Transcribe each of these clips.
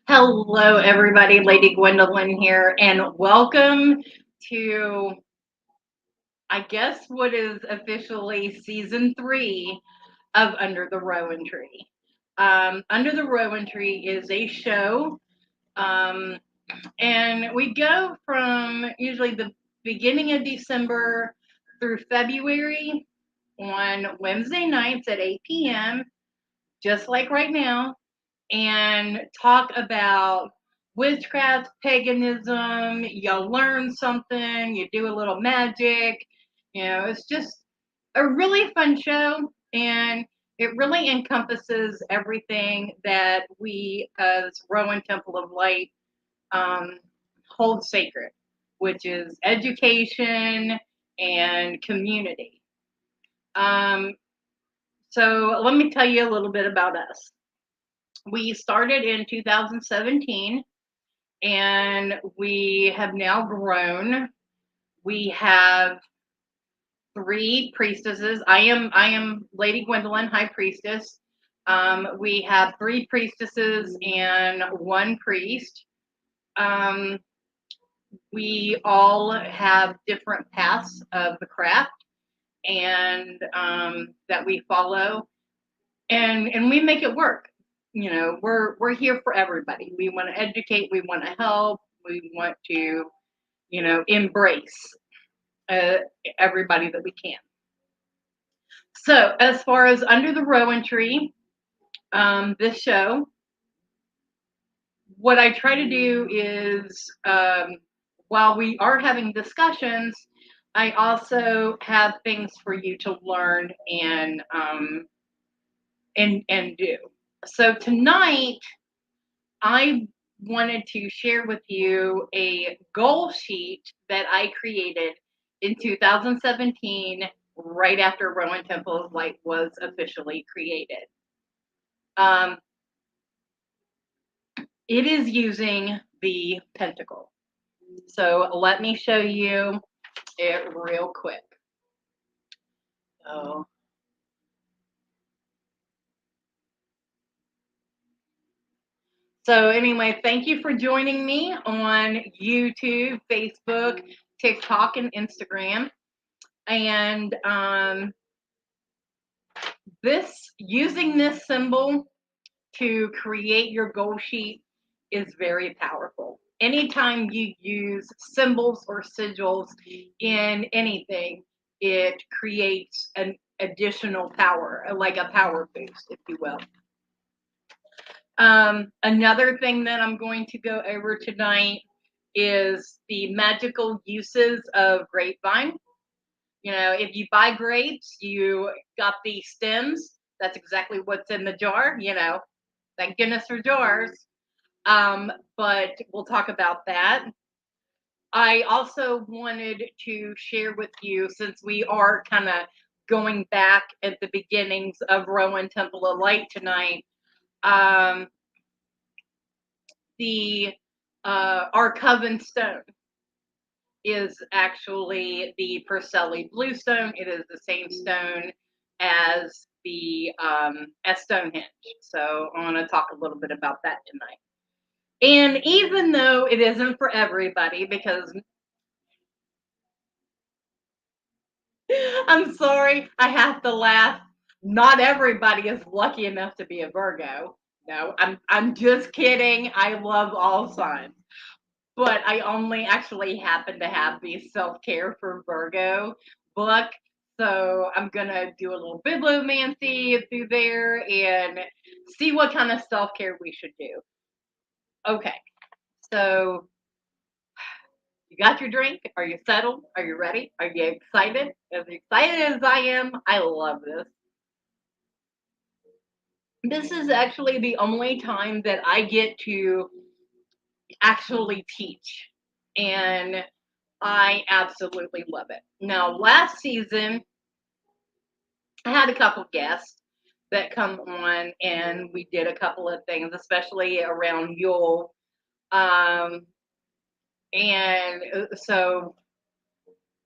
Hello, everybody. Lady Gwendolyn here, and welcome to, I guess, what is officially season 3 of Under the Rowan Tree. Under the Rowan Tree is a show, and we go from usually the beginning of December through February on Wednesday nights at 8 p.m., just like right now, and talk about witchcraft, paganism. You learn something, you do a little magic. It's just a really fun show, and it really encompasses everything that we, as Rowan Temple of Light, hold sacred, which is education and community. So let me tell you a little bit about us. We started in 2017, and we have now grown. We have 3 priestesses. I am Lady Gwendolyn, High Priestess. We have 3 priestesses and 1 priest. We all have different paths of the craft, and that we follow, and we make it work. We're here for everybody. We want to educate, we want to help, we want to embrace everybody that we can. So as far as Under the Rowan Tree, this show, what I try to do is, while we are having discussions, I also have things for you to learn and do. So tonight, I wanted to share with you a goal sheet that I created in 2017, right after Rowan Temple of Light was officially created. It is using the pentacle. So let me show you it real quick. So anyway, thank you for joining me on YouTube, Facebook, TikTok, and Instagram. And using this symbol to create your goal sheet is very powerful. Anytime you use symbols or sigils in anything, it creates an additional power, like a power boost, if you will. Another thing that I'm going to go over tonight is the magical uses of grapevine. If you buy grapes, you got the stems. That's exactly what's in the jar. Thank goodness for jars. But we'll talk about that. I also wanted to share with you, since we are kind of going back at the beginnings of Rowan Temple of Light tonight, our coven stone is actually the Perselli bluestone. It is the same stone as the as Stonehenge. So I want to talk a little bit about that tonight. And even though it isn't for everybody, because I'm sorry, I have to laugh. Not everybody is lucky enough to be a Virgo. No, I'm just kidding. I love all signs. but I only actually happen to have the Self Care for Virgo book. So I'm gonna do a little bibliomancy through there and see what kind of self care we should do. Okay, so you got your drink? Are you settled? Are you ready? Are you excited? As excited as I am, I love this. This is actually the only time that I get to actually teach. And I absolutely love it. Now, last season, I had a couple guests that come on and we did a couple of things, especially around Yule. Um, and so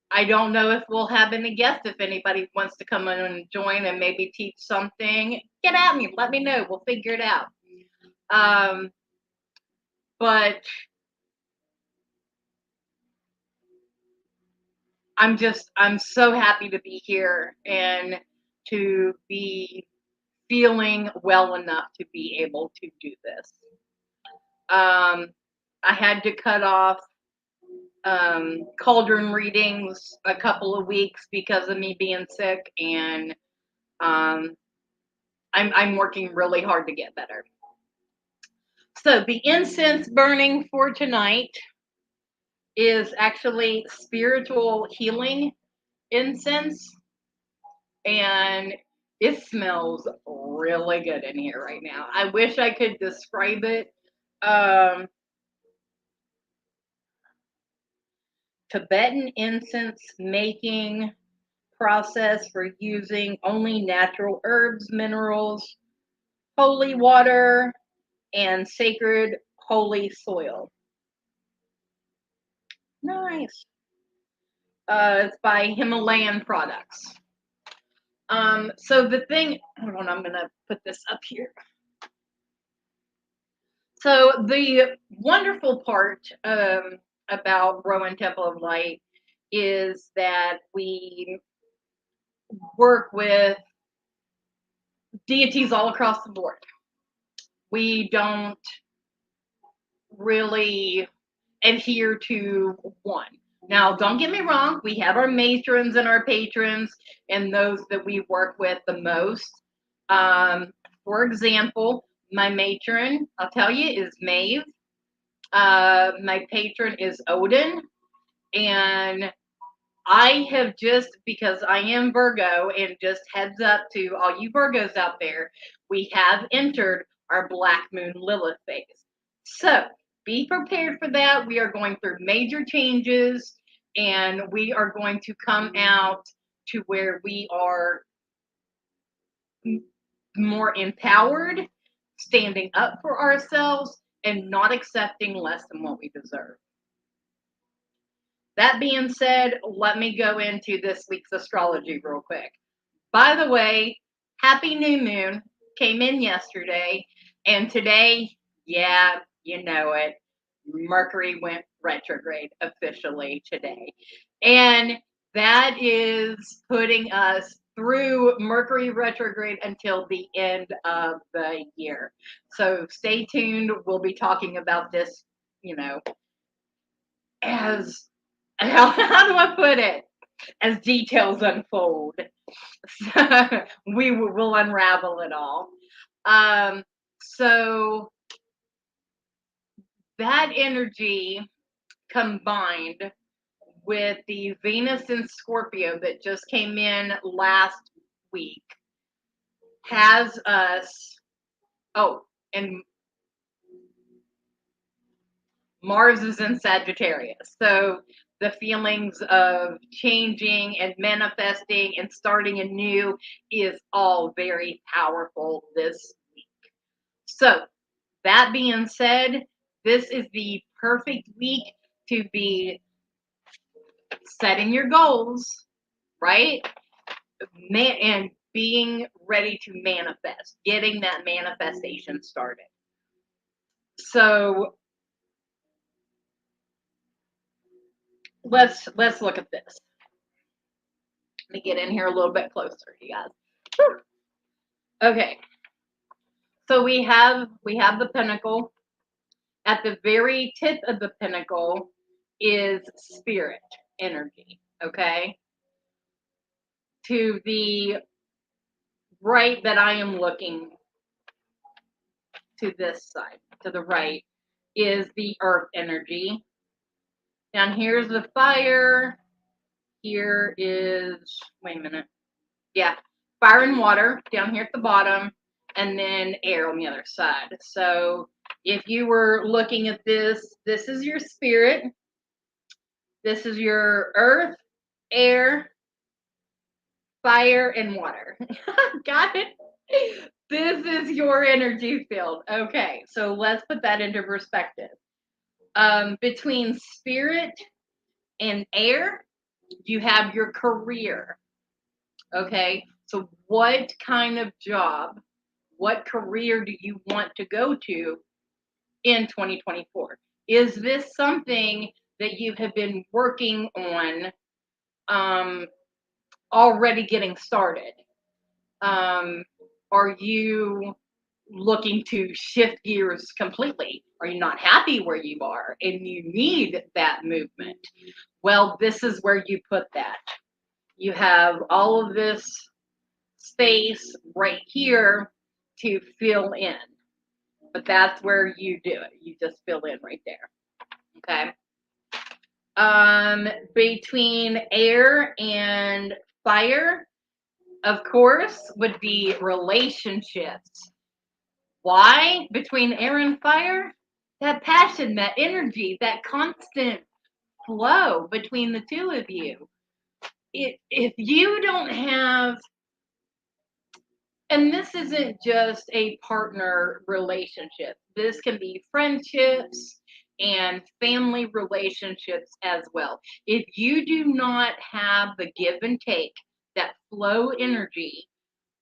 I don't know if we'll have any guests. If anybody wants to come in and join and maybe teach something, get at me. Let me know. We'll figure it out. Um, but I'm so happy to be here and to be feeling well enough to be able to do this. I had to cut off cauldron readings a couple of weeks because of me being sick, and um, I'm working really hard to get better. So the incense burning for tonight is actually spiritual healing incense, and it smells really good in here right now. I wish I could describe it. Um, Tibetan incense making process for using only natural herbs, minerals, holy water, and sacred holy soil. Nice. It's by Himalayan Products. So the thing, hold on, I'm gonna put this up here. So the wonderful part about Rowan Temple of Light is that we work with deities all across the board. We don't really adhere to one. Now, don't get me wrong, we have our matrons and our patrons and those that we work with the most. Um, for example, my matron, I'll tell you, is Maeve. My patron is Odin. And I have just, because I am Virgo, and just heads up to all you Virgos out there, we have entered our Black Moon Lilith phase. So be prepared for that. We are going through major changes, and we are going to come out to where we are more empowered, standing up for ourselves, and not accepting less than what we deserve. That being said, let me go into this week's astrology real quick. By the way, happy new moon came in yesterday, and today, yeah, you know it, Mercury went retrograde officially today. And that is putting us through Mercury retrograde until the end of the year. So stay tuned. We'll be talking about this, you know, as how do I put it? As details unfold, we will unravel it all. So that energy combined with the Venus in Scorpio that just came in last week has us. Oh, and Mars is in Sagittarius. So the feelings of changing and manifesting and starting anew is all very powerful this week. So, that being said, this is the perfect week to be setting your goals, right? And being ready to manifest, getting that manifestation started. So, let's look at this. Let me get in here a little bit closer, you guys. Whew. Okay. So we have the Pentacle, At the very tip of the pinnacle is spirit energy, okay? To the right that I am looking, to this side, to the right, is the earth energy. Down here's the fire. Here is, wait a minute. Yeah, fire and water down here at the bottom, and then air on the other side. So if you were looking at this, this is your spirit. This is your earth, air, fire, and water. Got it? This is your energy field. Okay, so let's put that into perspective. Between spirit and air, you have your career. Okay, so what kind of job, what career do you want to go to in 2024? Is this something that you have been working on, already getting started? Are you looking to shift gears completely? Are you not happy where you are and you need that movement? Well, this is where you put that. You have all of this space right here to fill in, but that's where you do it. You just fill in right there. Okay. Between air and fire, of course, would be relationships. Why? Between air and fire? That passion, that energy, that constant flow between the two of you. If you don't have, and this isn't just a partner relationship, this can be friendships and family relationships as well. If you do not have the give and take, that flow energy,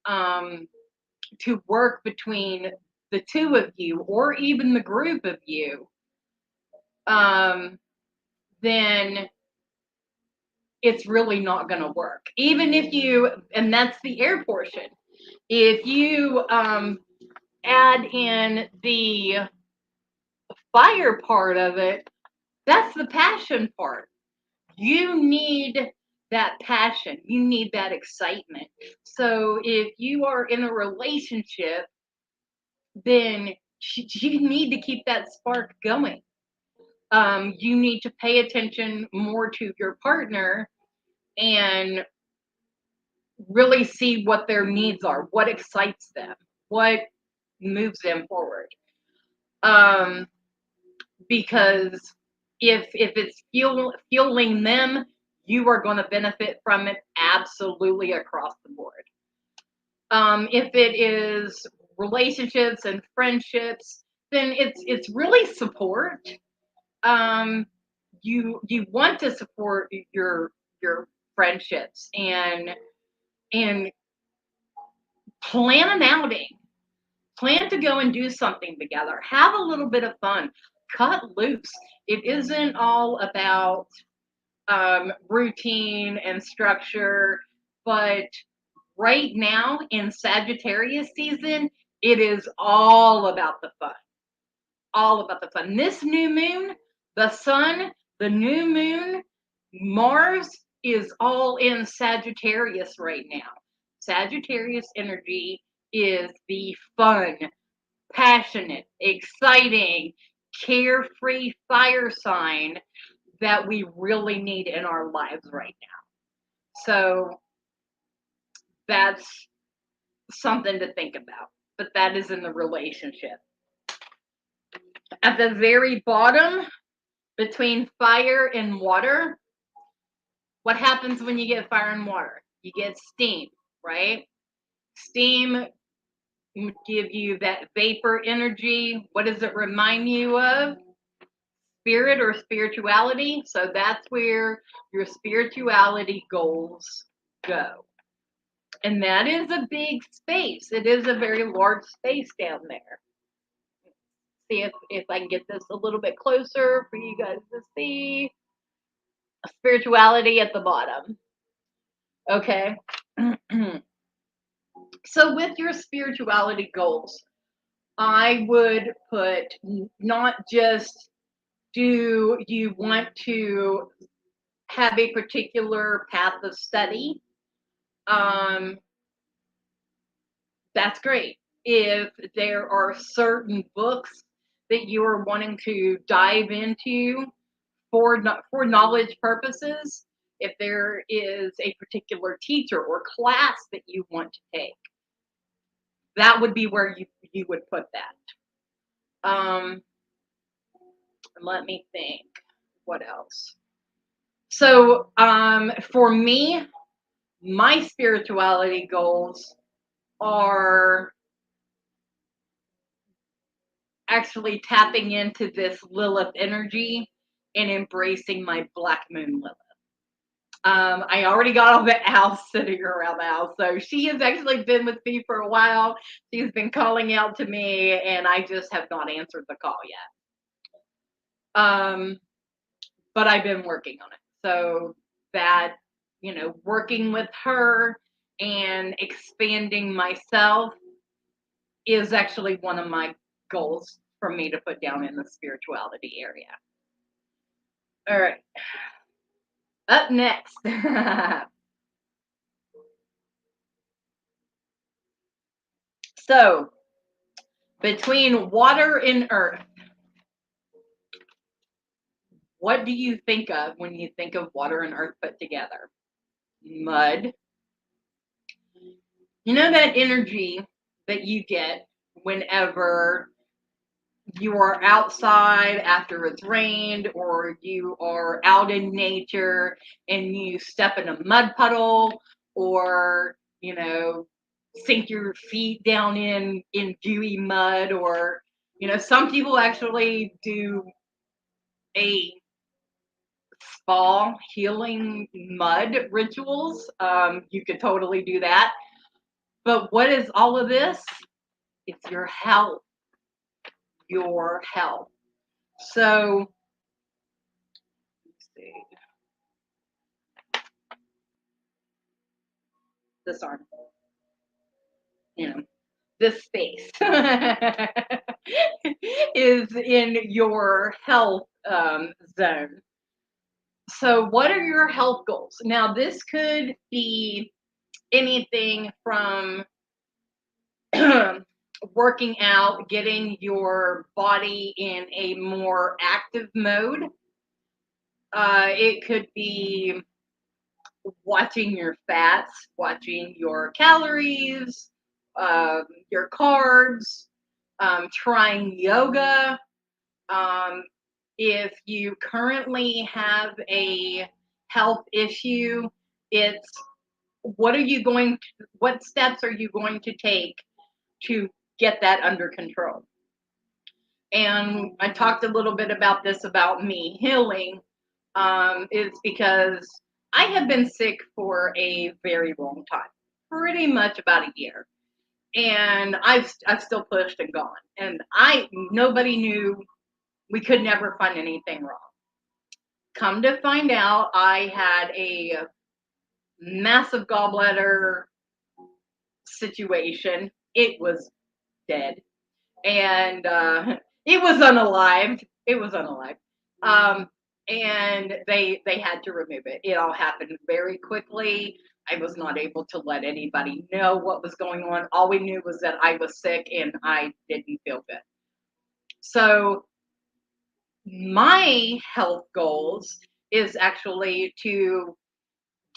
to work between the two of you or even the group of you, um, then it's really not going to work. Even if you, and that's the air portion, if you add in the fire part of it, that's the passion part. You need that passion, you need that excitement. So if you are in a relationship, then you need to keep that spark going. You need to pay attention more to your partner and really see what their needs are, what excites them, what moves them forward. Um, because if it's fueling them, you are going to benefit from it absolutely across the board. If it is relationships and friendships, then it's really support. Um, you want to support your friendships and plan an outing, plan to go and do something together, have a little bit of fun, cut loose. It isn't all about routine and structure, but right now in Sagittarius season, it is all about the fun. All about the fun. This new moon, the sun, the new moon, Mars is all in Sagittarius right now. Sagittarius energy is the fun, passionate, exciting, carefree fire sign that we really need in our lives right now. So that's something to think about. But that is in the relationship. At the very bottom, between fire and water, what happens when you get fire and water? You get steam, right? Steam would give you that vapor energy. What does it remind you of? Spirit or spirituality. So that's where your spirituality goals go. And that is a big space. It is a very large space down there. See if I can get this a little bit closer for you guys to see. Spirituality at the bottom. Okay. So with your spirituality goals, I would put not just do you want to have a particular path of study. Um, that's great. If there are certain books that you are wanting to dive into for knowledge purposes, if there is a particular teacher or class that you want to take, that would be where you would put that. Let me think. What else? So, for me, my spirituality goals are actually tapping into this Lilith energy and embracing my Black Moon Lilith. I already got all the owls sitting around the house, so she has actually been with me for a while. She's been calling out to me, and I just have not answered the call yet. But I've been working on it. So that, working with her and expanding myself is actually one of my goals for me to put down in the spirituality area. All right. Up next. So, between water and earth, what do you think of when you think of water and earth put together? Mud. You know that energy that you get whenever you are outside after it's rained, or you are out in nature and you step in a mud puddle, or sink your feet down in dewy mud, or some people actually do a spa healing mud rituals. You could totally do that, but what is all of this? It's your health. So let's see. This arm, you know, this space is in your health zone. So, what are your health goals? Now, this could be anything from working out, getting your body in a more active mode. It could be watching your fats, watching your calories, your carbs, trying yoga. Um, if you currently have a health issue, it's what steps are you going to take to get that under control? And I talked a little bit about this about me healing. Is because I have been sick for a very long time, pretty much about a year, and I've still pushed and gone, and nobody knew, we could never find anything wrong. Come to find out, I had a massive gallbladder situation. It was dead, and it was unalived. It was unalived. Um, and they had to remove it. It all happened very quickly. I was not able to let anybody know what was going on. All we knew was that I was sick and I didn't feel good. So my health goals is actually to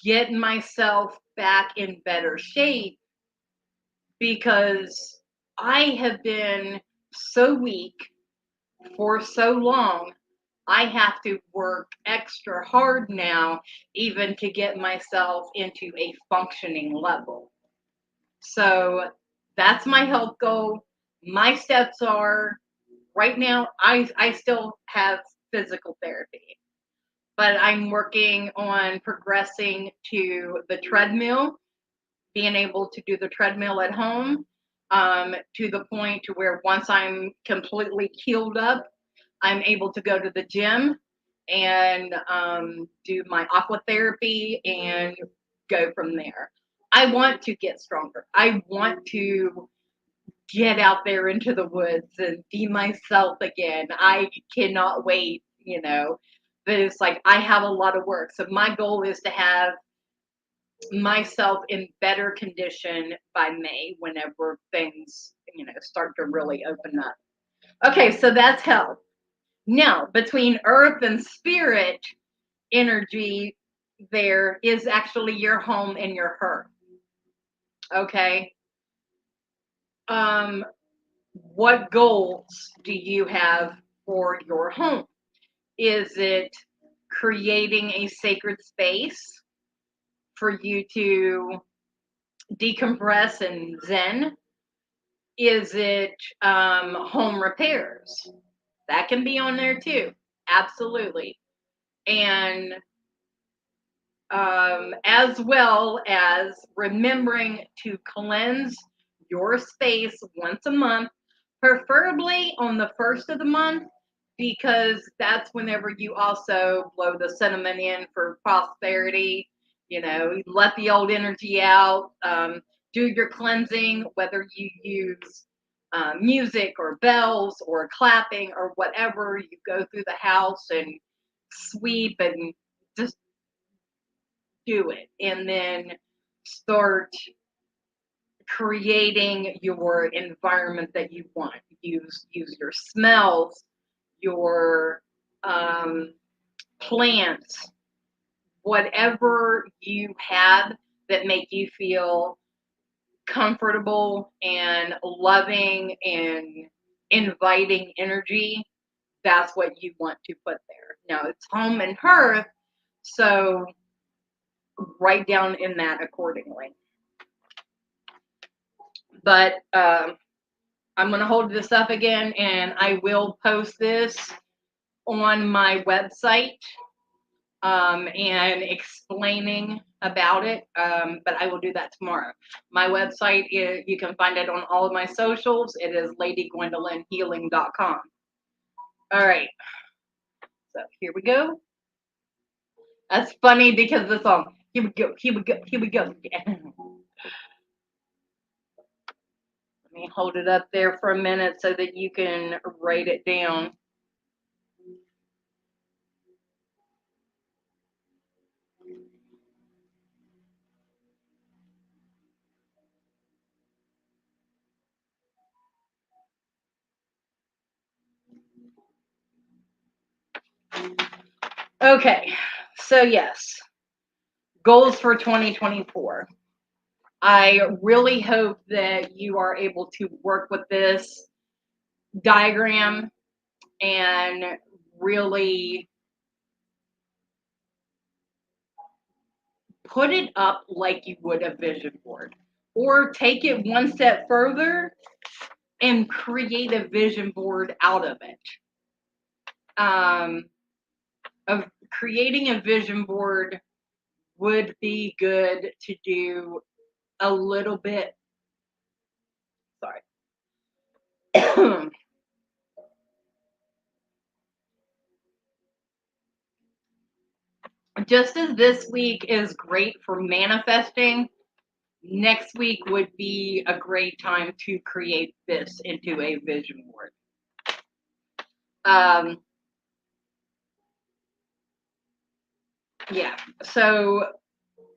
get myself back in better shape, because I have been so weak for so long. I have to work extra hard now, even to get myself into a functioning level. So that's my health goal. My steps are, right now, I still have physical therapy, but I'm working on progressing to the treadmill, being able to do the treadmill at home, to the point to where once I'm completely healed up, I'm able to go to the gym and do my aqua therapy and go from there. I want to get stronger. I want to get out there into the woods and be myself again. I cannot wait, But it's like I have a lot of work. So my goal is to have myself in better condition by May whenever things, start to really open up. Okay, so that's health. Now, between earth and spirit energy, there is actually your home and your hearth. Okay. Um, what goals do you have for your home? Is it creating a sacred space for you to decompress and zen? Is it home repairs? That can be on there too. Absolutely. And as well as remembering to cleanse your space once a month, preferably on the first of the month, because that's whenever you also blow the cinnamon in for prosperity. Let the old energy out. Do your cleansing, whether you use music or bells or clapping or whatever. You go through the house and sweep and just do it, and then start creating your environment that you want. Use your smells, your um, plants, whatever you have that make you feel comfortable and loving and inviting energy. That's what you want to put there. Now it's home and hearth, so write down in that accordingly. But I'm going to hold this up again, and I will post this on my website and explaining about it. But I will do that tomorrow. My website is, you can find it on all of my socials. It is ladygwendolynhealing.com. All right. So here we go. That's funny because the song. Here we go. Here we go. Here we go. Let me hold it up there for a minute so that you can write it down. Okay, so yes, goals for 2024. I really hope that you are able to work with this diagram and really put it up like you would a vision board, or take it one step further and create a vision board out of it. Of creating a vision board would be good to do a little bit. Sorry. Just as this week is great for manifesting, next week would be a great time to create this into a vision board. Yeah, so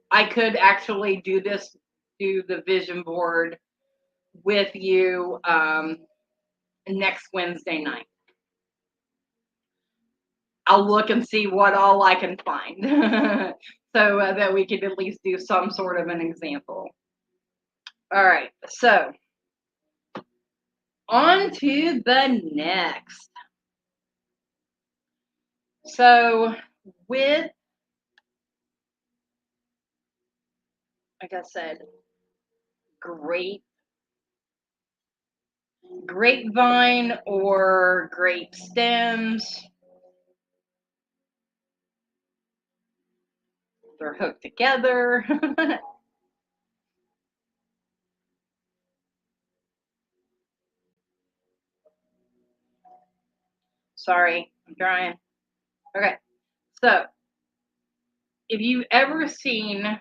I could actually do the vision board with you next Wednesday night. I'll look and see what all I can find so that we could at least do some sort of an example. All right, so on to the next. So with, like I said, grapevine or grape stems, they're hooked together. Sorry, I'm trying. Okay, so if you've ever seen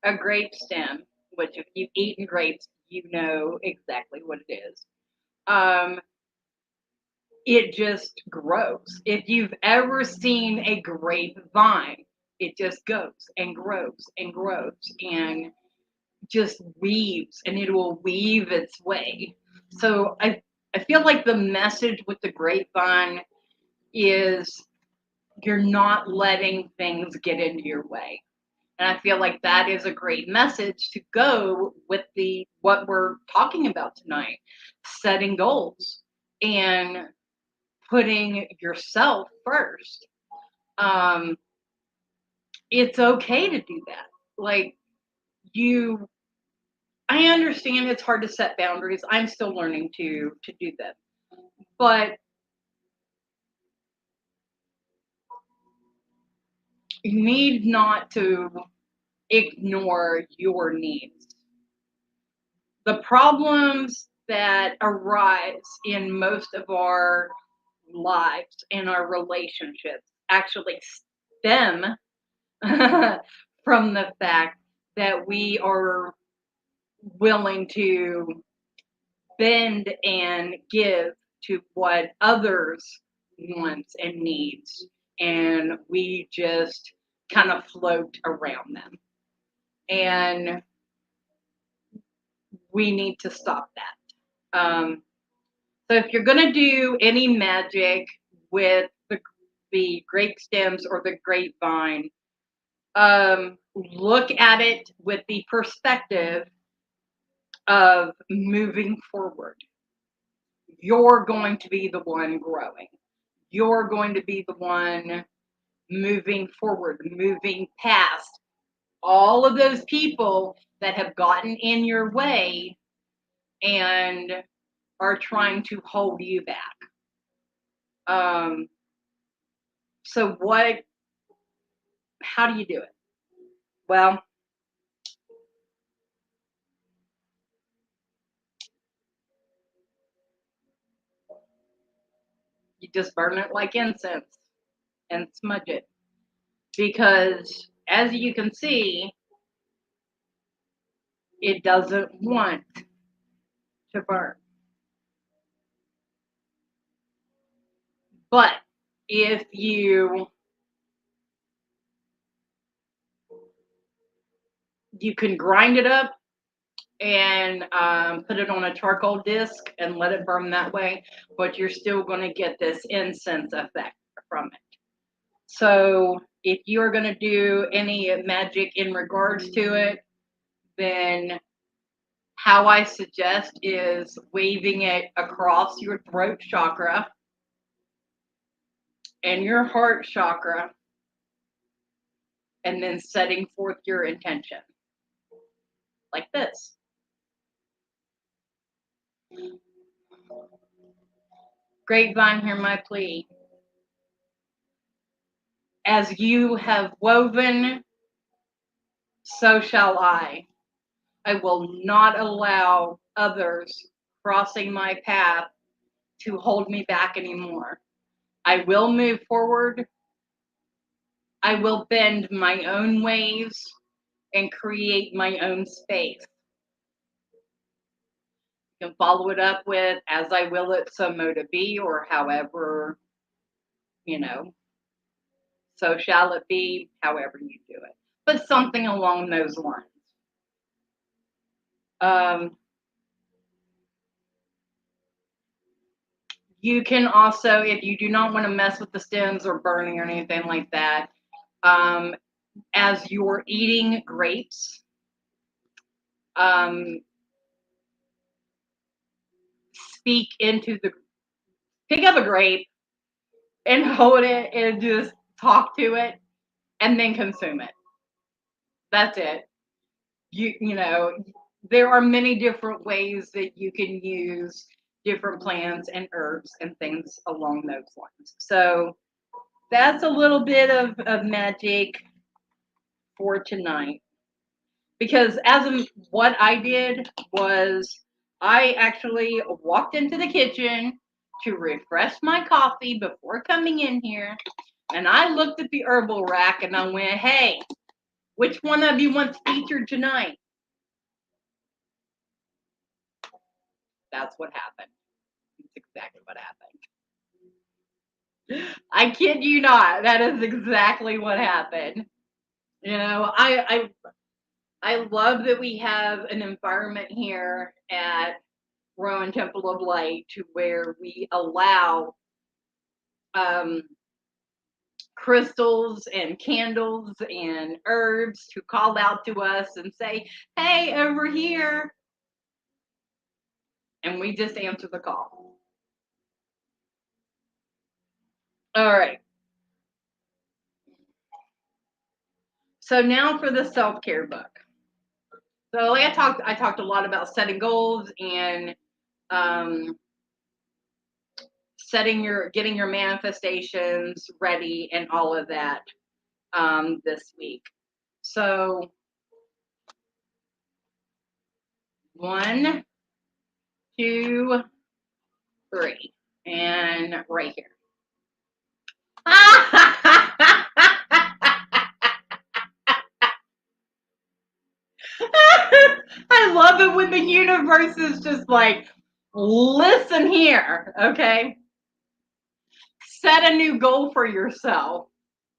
a grape stem, which if you've eaten grapes, you know exactly what it is. Um, it just grows. If you've ever seen a grapevine, it just goes and grows and grows and just weaves, and it will weave its way. So I feel like the message with the grapevine is you're not letting things get into your way. And I feel like that is a great message to go with the what we're talking about tonight, setting goals and putting yourself first. Um, it's okay to do that. Like you I understand it's hard to set boundaries. I'm still learning to do that. But you need not to ignore your needs. The problems that arise in most of our lives and our relationships actually stem from the fact that we are willing to bend and give to what others wants and needs, and we just kind of float around them, and we need to stop that. So if you're going to do any magic with the grape stems or the grapevine, look at it with the perspective of moving forward. You're going to be the one growing. You're going to be the one moving forward, moving past all of those people that have gotten in your way and are trying to hold you back. Um, so how do you do it? Well, you just burn it like incense and smudge it. Because as you can see, it doesn't want to burn. But if you can grind it up and put it on a charcoal disc and let it burn that way, but you're still going to get this incense effect from it. So if you're going to do any magic in regards to it, then how I suggest is waving it across your throat chakra and your heart chakra, and then setting forth your intention like this. Grapevine, hear my plea. As you have woven, so shall I. I will not allow others crossing my path to hold me back anymore. I will move forward. I will bend my own ways and create my own space. You can follow it up with, as I will it, so mote it be, or however, you know, so shall it be, however you do it. But something along those lines. Um, you can also, if you do not want to mess with the stems or burning or anything like that, um, as you're eating grapes, um, speak into the, pick up a grape and hold it and just talk to it and then consume it. That's it. You know, there are many different ways that you can use different plants and herbs and things along those lines. So that's a little bit of magic for tonight. Because what I did was I actually walked into the kitchen to refresh my coffee before coming in here, and I looked at the herbal rack and I went, "Hey, which one of you wants featured tonight?" That's what happened. That's exactly what happened. I kid you not. That is exactly what happened. You know, I love that we have an environment here at Rowan Temple of Light to where we allow um, crystals and candles and herbs to call out to us and say, "Hey, over here," and we just answer the call. All right. So now for the self-care book. So like I talked a lot about setting goals and um, getting your manifestations ready and all of that this week. So 1, 2, 3, and right here. I love it when the universe is just like, listen here, okay? Set a new goal for yourself.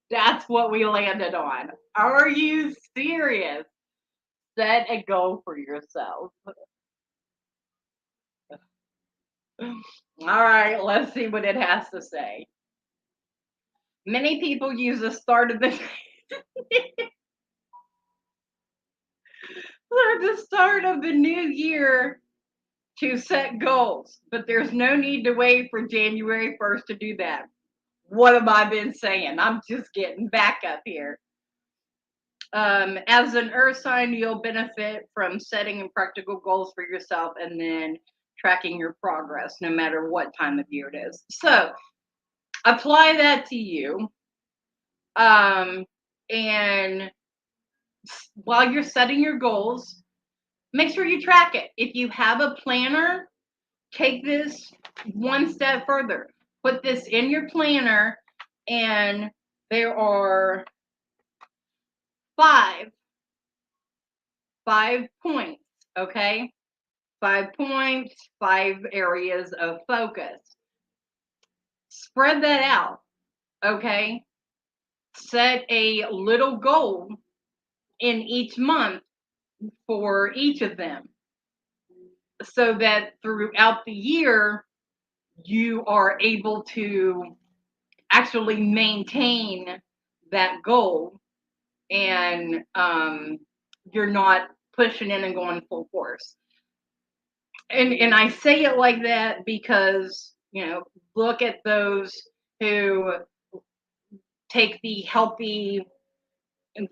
That's what we landed on. Are you serious? Set a goal for yourself. All right, let's see what it has to say. Many people use the start of the or the start of the new year to set goals, but there's no need to wait for January 1st to do that. What have I been saying? I'm just getting back up here. As an earth sign, you'll benefit from setting practical goals for yourself and then tracking your progress no matter what time of year it is. So apply that to you. And while you're setting your goals, make sure you track it. If you have a planner, take this one step further. Put this in your planner, and there are five points, okay? 5 points, 5 areas of focus. Spread that out, okay? Set a little goal in each month for each of them so that throughout the year you are able to actually maintain that goal and you're not pushing in and going full force. And I say it like that because, look at those who take the health one, and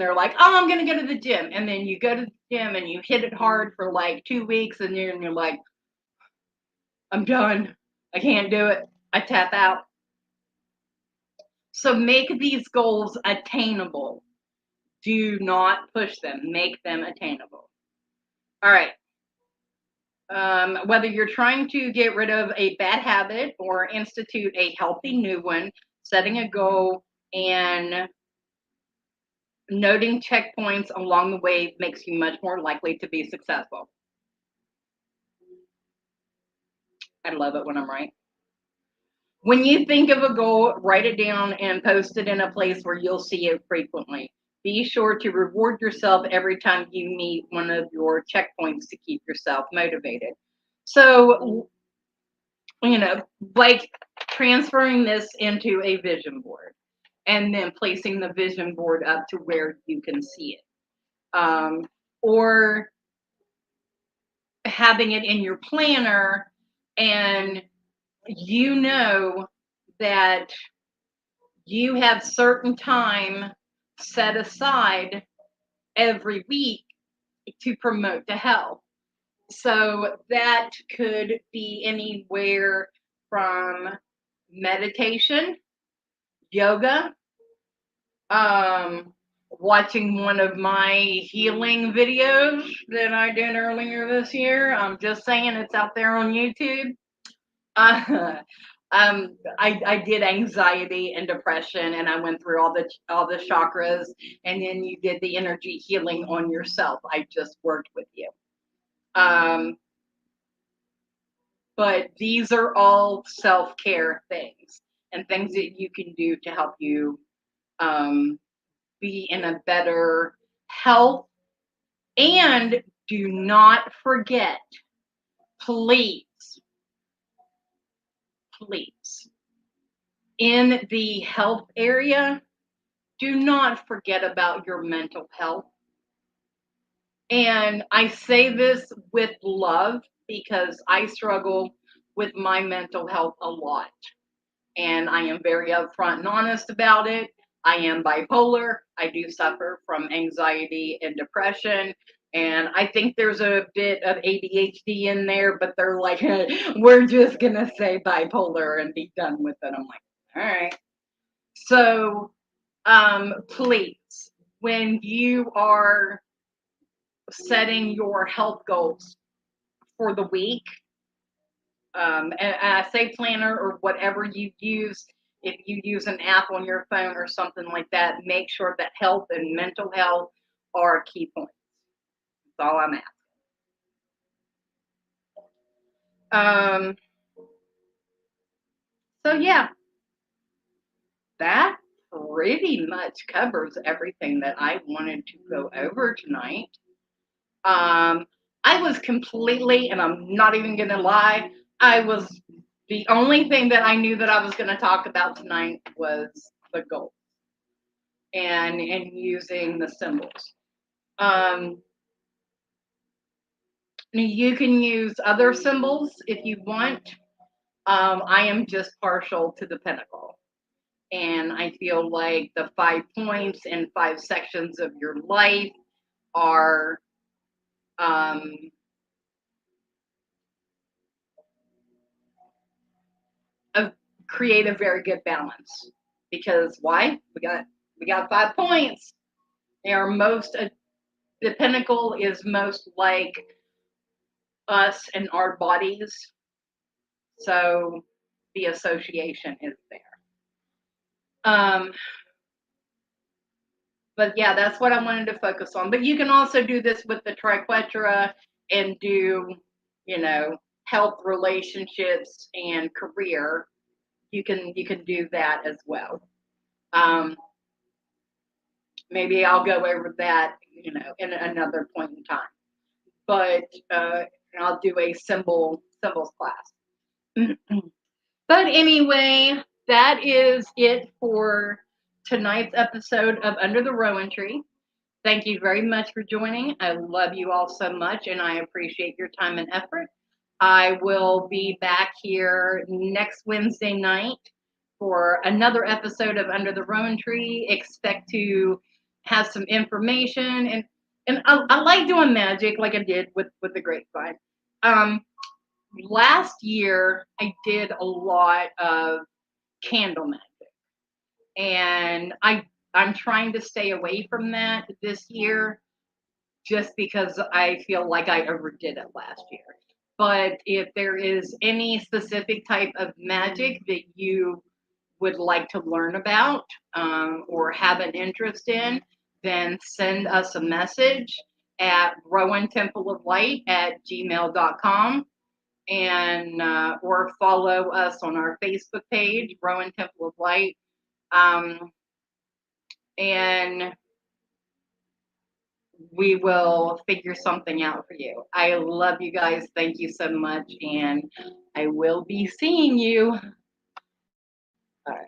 they're like, oh, I'm gonna go to the gym, and then you go to the gym and you hit it hard for like 2 weeks, and you're like, I'm done, I can't do it, I tap out. So make these goals attainable. Do not push them. Make them attainable. All right. Whether you're trying to get rid of a bad habit or institute a healthy new one, setting a goal and noting checkpoints along the way makes you much more likely to be successful. I love it when I'm right. When you think of a goal, write it down and post it in a place where you'll see it frequently. Be sure to reward yourself every time you meet one of your checkpoints to keep yourself motivated. So, like transferring this into a vision board and then placing the vision board up to where you can see it. Or having it in your planner and you know that you have certain time set aside every week to promote the health. So that could be anywhere from meditation, yoga, watching one of my healing videos that I did earlier this year. I'm just saying it's out there on YouTube. Uh, I did anxiety and depression, and I went through all the chakras, and then you did the energy healing on yourself. I just worked with you. Um, but these are all self care things and things that you can do to help you um, be in a better health. And do not forget, please, please, in the health area, do not forget about your mental health. And I say this with love because I struggle with my mental health a lot. And I am very upfront and honest about it. I am bipolar. I do suffer from anxiety and depression. And I think there's a bit of ADHD in there, but they're like, we're just going to say bipolar and be done with it. I'm like, all right. So please, when you are setting your health goals for the week, and I say planner or whatever you use. If you use an app on your phone or something like that, make sure that health and mental health are key points. That's all I'm at. So yeah, that pretty much covers everything that I wanted to go over tonight. Um, I was completely, and I'm not even going to lie, I was the only thing that I knew that I was going to talk about tonight was the goal and using the symbols. Um, you can use other symbols if you want. I am just partial to the pentacle. And I feel like the 5 points and 5 sections of your life are um, a, create a very good balance. Because why? We got 5 points. They are most the pentacle is most like us and our bodies. So the association is there. Um, but yeah, that's what I wanted to focus on. But you can also do this with the triquetra and do, you know, health, relationships, and career. You can do that as well. Um, maybe I'll go over that, in another point in time. But I'll do a symbols class. But anyway, that is it for tonight's episode of Under the Rowan Tree. Thank you very much for joining. I love you all so much, and I appreciate your time and effort. I will be back here next Wednesday night for another episode of Under the Rowan Tree. Expect to have some information, and I like doing magic like I did with the grapevine. Last year I did a lot of candle magic, and I'm trying to stay away from that this year just because I feel like I overdid it last year. But if there is any specific type of magic that you would like to learn about, or have an interest in, then send us a message at Rowan Temple of Light at gmail.com, and or follow us on our Facebook page, Rowan Temple of Light. Um, and we will figure something out for you. I love you guys. Thank you so much. And I will be seeing you. All right.